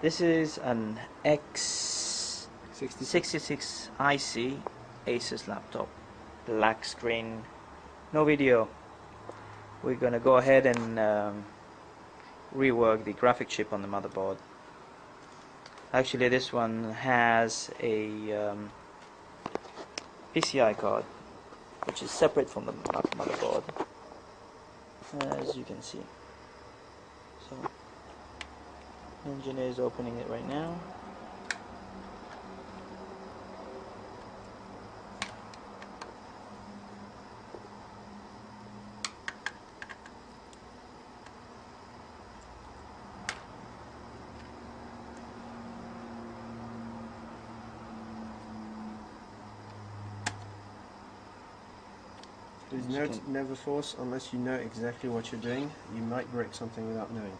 This is an X66 IC Asus laptop, black screen, no video. We're gonna go ahead and rework the graphic chip on the motherboard. Actually, this one has a PCI card, which is separate from the motherboard, as you can see. So, the engineer is opening it right now. Please never force unless you know exactly what you're doing. You might break something without knowing.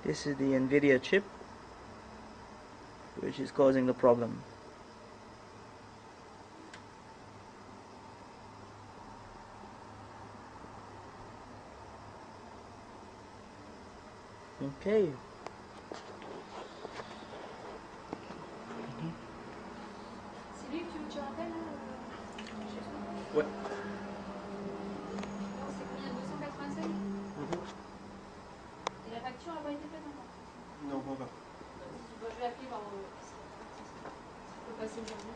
This is the NVIDIA chip, which is causing the problem. Okay. C'est lui que tu rappelles chez toi? Ouais. Alors c'est combien? 285? Et la facture n'a pas été faite encore? Non, pas encore. Bon, je vais appeler voir si on peut passer aujourd'hui.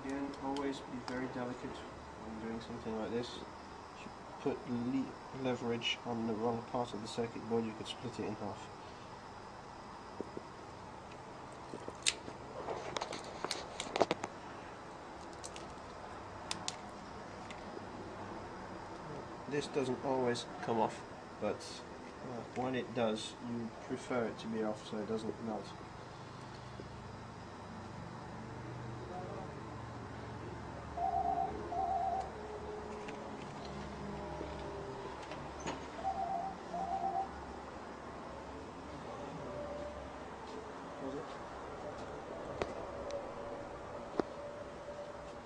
Again, always be very delicate when doing something like this. If you put leverage on the wrong part of the circuit board, you could split it in half. This doesn't always come off, but when it does, you prefer it to be off so it doesn't melt.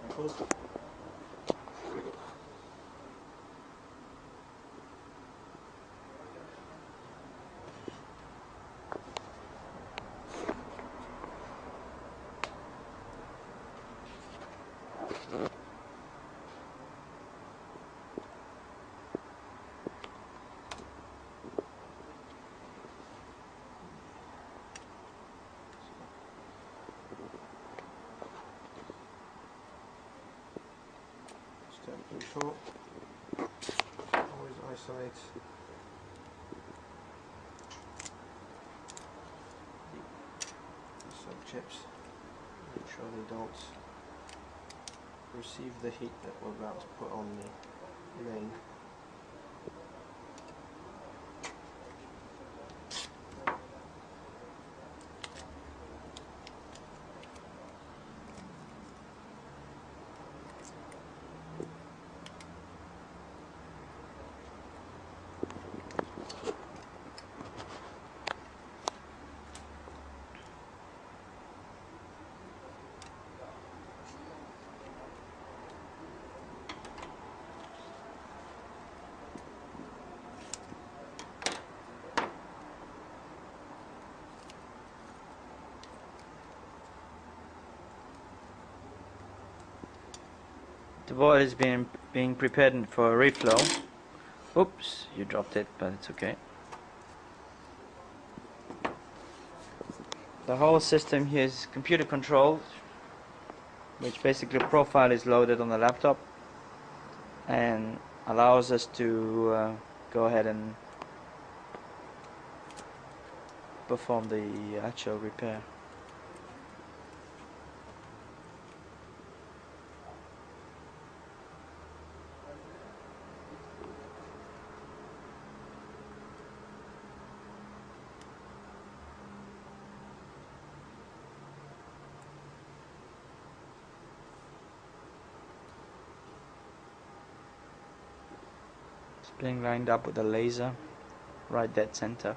Pause it. Step control. Always isolate the sub-chips. Make sure they don't receive the heat that we're about to put on the main. The board is being prepared for reflow. Oops, you dropped it, but it's okay. The whole system here is computer controlled, which basically profile is loaded on the laptop and allows us to go ahead and perform the actual repair. It's being lined up with a laser right dead center.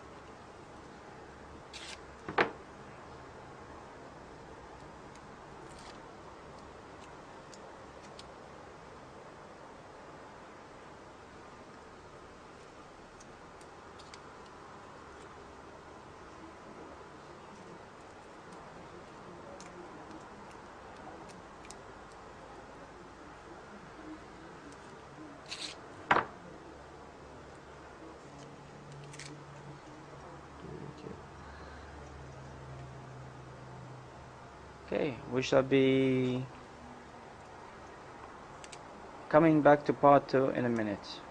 Okay, we shall be coming back to part 2 in a minute.